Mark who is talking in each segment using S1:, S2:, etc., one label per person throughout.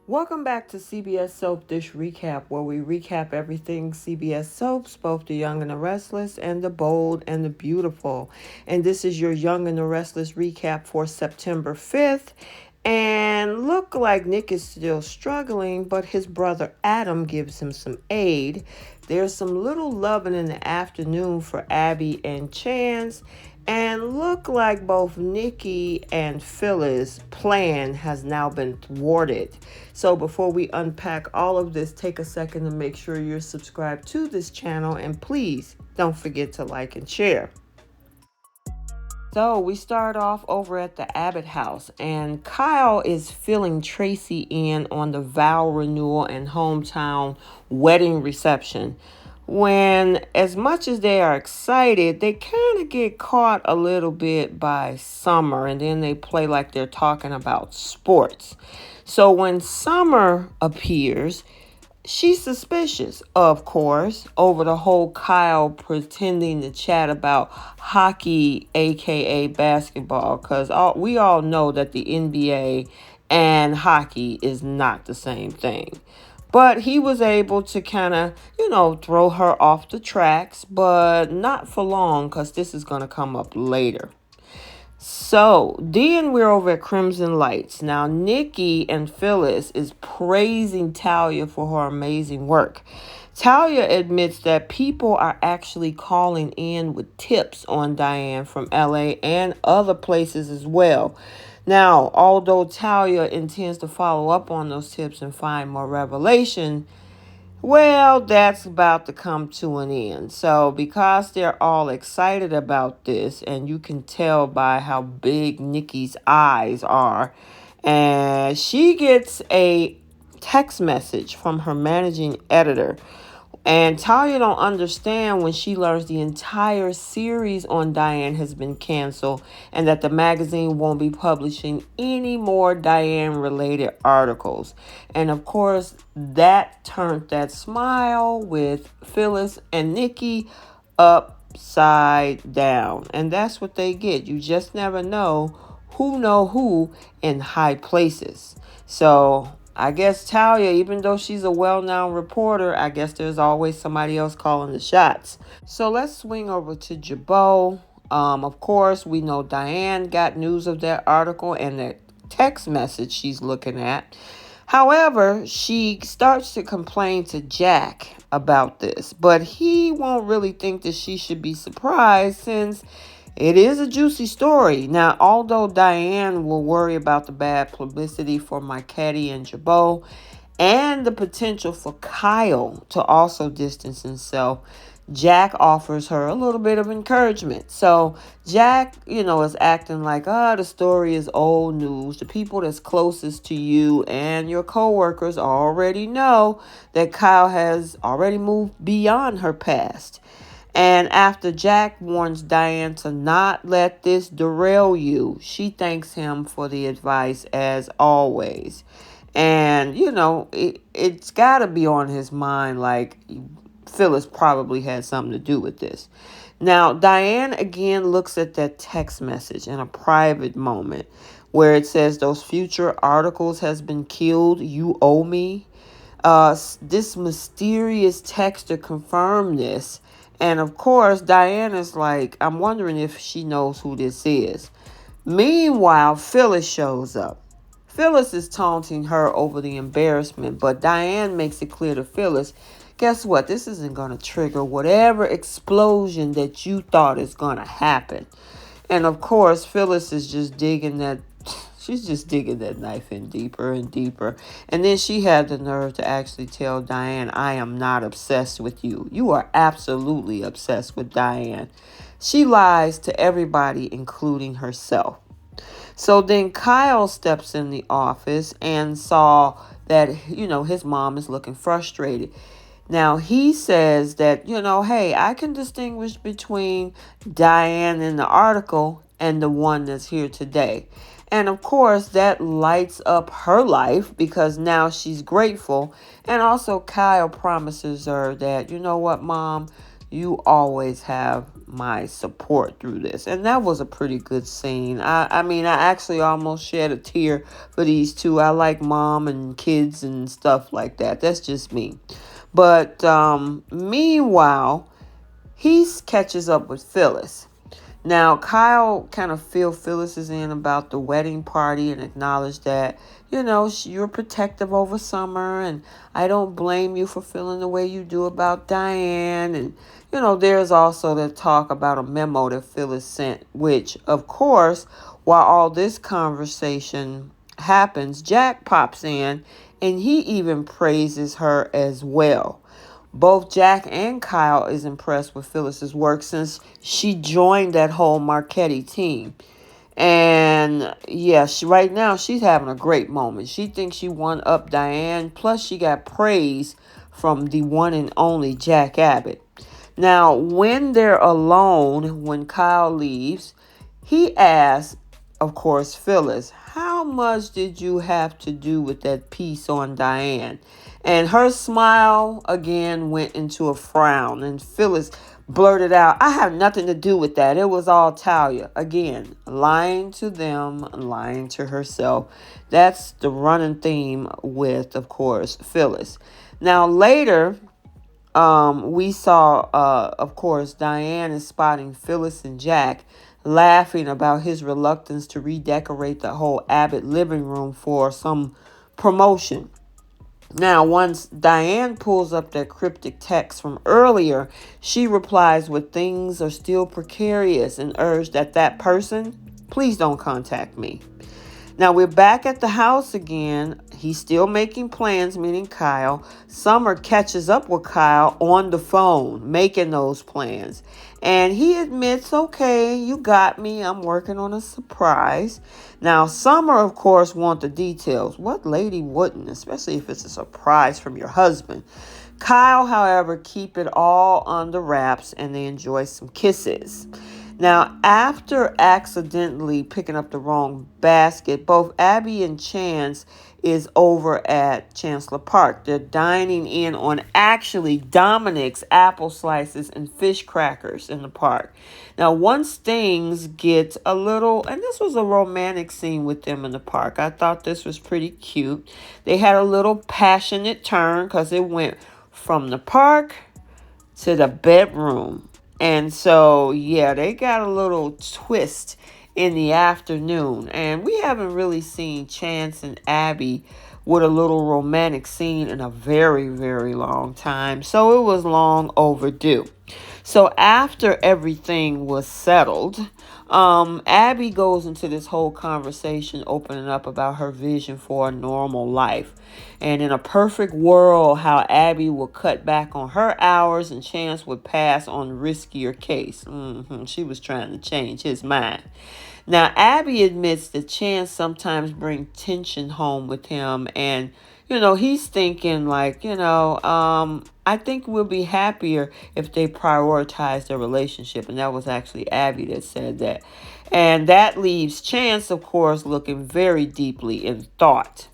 S1: Welcome back to CBS Soap Dish Recap, where we recap everything CBS Soaps, both the young and the restless, and the bold and the beautiful. And this is your young and the restless recap for September 5th. And look like Nick is still struggling, but his brother Adam gives him some aid. There's some little loving in the afternoon for Abby and Chance. And look like both Nikki and Phyllis' plan has now been thwarted. So before we unpack all of this, take a second to make sure you're subscribed to this channel. And please don't forget to like and share. So we start off over at the Abbott house, and Kyle is filling Tracy in on the vow renewal and hometown wedding reception. When, as much as they are excited, they kind of get caught a little bit by Summer, and then they play like they're talking about sports. So when Summer appears, she's suspicious, of course, over the whole Kyle pretending to chat about hockey, aka basketball, because we all know that the NBA and hockey is not the same thing. But he was able to kind of, throw her off the tracks, but not for long because this is going to come up later. So then we're over at Crimson Lights. Now Nikki and Phyllis is praising Talia for her amazing work. Talia admits that people are actually calling in with tips on Diane from LA and other places as well. Now, although Talia intends to follow up on those tips and find more revelation, well, that's about to come to an end. So, because they're all excited about this, and you can tell by how big Nikki's eyes are, and she gets a text message from her managing editor. And Talia don't understand when she learns the entire series on Diane has been canceled and that the magazine won't be publishing any more Diane-related articles. And of course, that turned that smile with Phyllis and Nikki upside down. And that's what they get. You just never know who in high places. So I guess Talia, even though she's a well-known reporter, I guess there's always somebody else calling the shots. So let's swing over to Jabot. Of course, we know Diane got news of that article and that text message she's looking at. However, she starts to complain to Jack about this, but he won't really think that she should be surprised since it is a juicy story. Now, although Diane will worry about the bad publicity for Marchetti and Jabot and the potential for Kyle to also distance himself, Jack offers her a little bit of encouragement. So Jack, is acting like, the story is old news. The people that's closest to you and your coworkers already know that Kyle has already moved beyond her past. And after Jack warns Diane to not let this derail you, she thanks him for the advice as always. And, it's got to be on his mind like Phyllis probably had something to do with this. Now, Diane again looks at that text message in a private moment where it says those future articles has been killed. You owe me. This mysterious texter confirmed this. And of course, Diana's like, I'm wondering if she knows who this is. Meanwhile, Phyllis shows up. Phyllis is taunting her over the embarrassment, but Diane makes it clear to Phyllis, guess what? This isn't going to trigger whatever explosion that you thought is going to happen. And of course, Phyllis is just she's just digging that knife in deeper and deeper. And then she had the nerve to actually tell Diane, I am not obsessed with you. You are absolutely obsessed with Diane. She lies to everybody, including herself. So then Kyle steps in the office and saw that, his mom is looking frustrated. Now, he says that, hey, I can distinguish between Diane in the article and the one that's here today. And of course, that lights up her life because now she's grateful. And also, Kyle promises her that, you know what, Mom, You always have my support through this. And that was a pretty good scene. I mean, I actually almost shed a tear for these two. I like mom and kids and stuff like that. That's just me. But meanwhile, he catches up with Phyllis. Now, Kyle kind of filled Phyllis's in about the wedding party and acknowledged that, you're protective over Summer, and I don't blame you for feeling the way you do about Diane. And, there's also the talk about a memo that Phyllis sent, which, of course, while all this conversation happens, Jack pops in and he even praises her as well. Both Jack and Kyle is impressed with Phyllis's work since she joined that whole Marchetti team. And yeah, right now she's having a great moment. She thinks she won up Diane. Plus she got praise from the one and only Jack Abbott. Now, when they're alone, when Kyle leaves, he asks, of course, Phyllis, how much did you have to do with that piece on Diane? And her smile again went into a frown. And Phyllis blurted out, I have nothing to do with that. It was all Talia. Again, lying to them, lying to herself. That's the running theme with, of course, Phyllis. Now, later, we saw, of course, Diane is spotting Phyllis and Jack laughing about his reluctance to redecorate the whole Abbott living room for some promotion. Now, once Diane pulls up that cryptic text from earlier, she replies with things are still precarious and urged that person, please don't contact me. Now we're back at the house again. He's still making plans, meaning Kyle. Summer catches up with Kyle on the phone, making those plans. And he admits, okay, you got me. I'm working on a surprise. Now, Summer, of course, wants the details. What lady wouldn't, especially if it's a surprise from your husband? Kyle, however, keep it all under wraps and they enjoy some kisses. Now, after accidentally picking up the wrong basket, both Abby and Chance is over at Chancellor Park. They're dining in on actually Dominic's apple slices and fish crackers in the park. Now, once things get a little, and this was a romantic scene with them in the park. I thought this was pretty cute. They had a little passionate turn because it went from the park to the bedroom. And so, yeah, they got a little twist in the afternoon. And we haven't really seen Chance and Abby with a little romantic scene in a very, very long time. So it was long overdue. So after everything was settled, Abby goes into this whole conversation opening up about her vision for a normal life. And in a perfect world, how Abby will cut back on her hours and Chance would pass on the riskier case. She was trying to change his mind. Now, Abby admits that Chance sometimes brings tension home with him. And, he's thinking like, I think we'll be happier if they prioritize their relationship. And that was actually Abby that said that. And that leaves Chance, of course, looking very deeply in thought.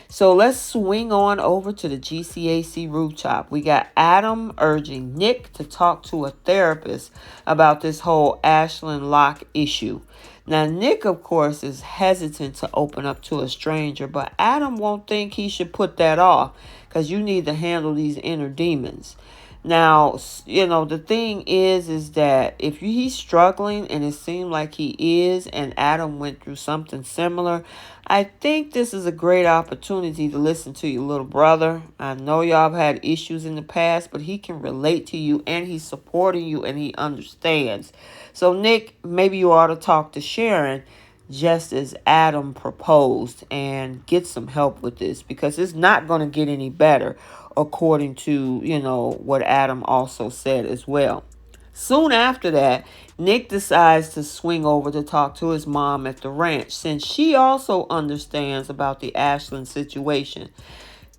S1: So let's swing on over to the GCAC rooftop. We got Adam urging Nick to talk to a therapist about this whole Ashland Locke issue. Now, Nick, of course, is hesitant to open up to a stranger, but Adam won't think he should put that off because you need to handle these inner demons. Now, the thing is that if he's struggling and it seemed like he is, and Adam went through something similar, I think this is a great opportunity to listen to your little brother. I know y'all have had issues in the past, but he can relate to you and he's supporting you and he understands. So, Nick, maybe you ought to talk to Sharon just as Adam proposed and get some help with this because it's not going to get any better according to, what Adam also said as well. Soon after that, Nick decides to swing over to talk to his mom at the ranch since she also understands about the Ashland situation.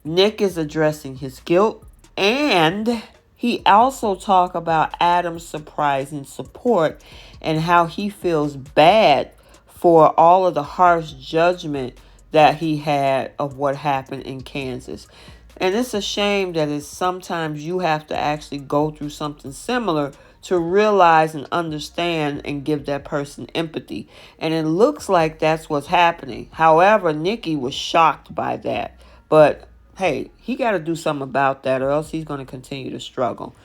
S1: Nick is addressing his guilt and he also talked about Adam's surprising support and how he feels bad for all of the harsh judgment that he had of what happened in Kansas. And it's a shame that it's sometimes you have to actually go through something similar to realize and understand and give that person empathy. And it looks like that's what's happening. However, Nikki was shocked by that. But hey, he got to do something about that or else he's going to continue to struggle.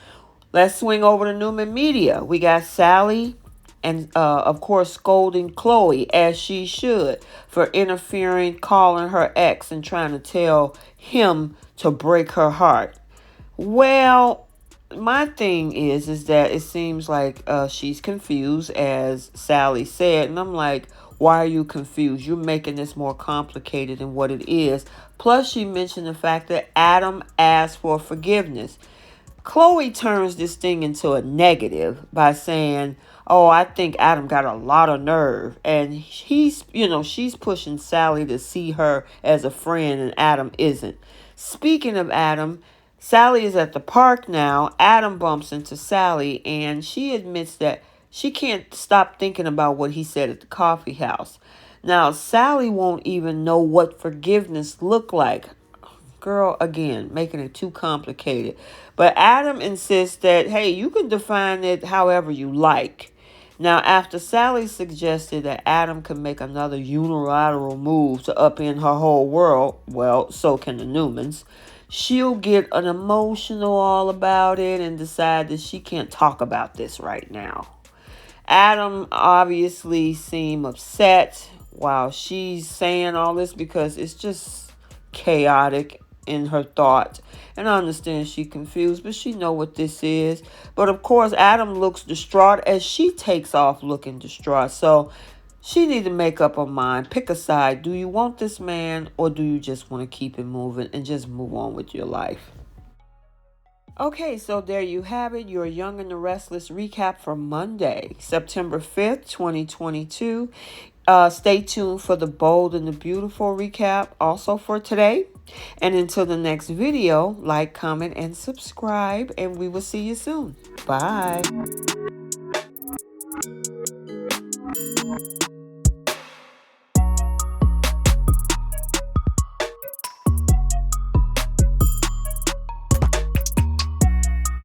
S1: Let's swing over to Newman Media. We got Sally and, of course, scolding Chloe, as she should, for interfering, calling her ex, and trying to tell him to break her heart. Well, my thing is that it seems like she's confused, as Sally said, and I'm like, why are you confused? You're making this more complicated than what it is. Plus, she mentioned the fact that Adam asked for forgiveness. Chloe turns this thing into a negative by saying, "Oh, I think Adam got a lot of nerve." And she's pushing Sally to see her as a friend and Adam isn't. Speaking of Adam, Sally is at the park now. Adam bumps into Sally and she admits that she can't stop thinking about what he said at the coffee house. Now, Sally won't even know what forgiveness looked like. Girl, again, making it too complicated. But Adam insists that, hey, you can define it however you like. Now, after Sally suggested that Adam can make another unilateral move to upend her whole world, well, so can the Newmans, she'll get an emotional all about it and decide that she can't talk about this right now. Adam obviously seemed upset while she's saying all this because it's just chaotic in her thoughts. And I understand she's confused, but she know what this is. But of course, Adam looks distraught as she takes off looking distraught. So she need to make up her mind. Pick a side. Do you want this man or do you just want to keep it moving and just move on with your life? Okay, so there you have it, your Young and the Restless recap for Monday, September 5th, 2022. Stay tuned for the Bold and the Beautiful recap also for today. And until the next video, like, comment, and subscribe, and we will see you soon. Bye.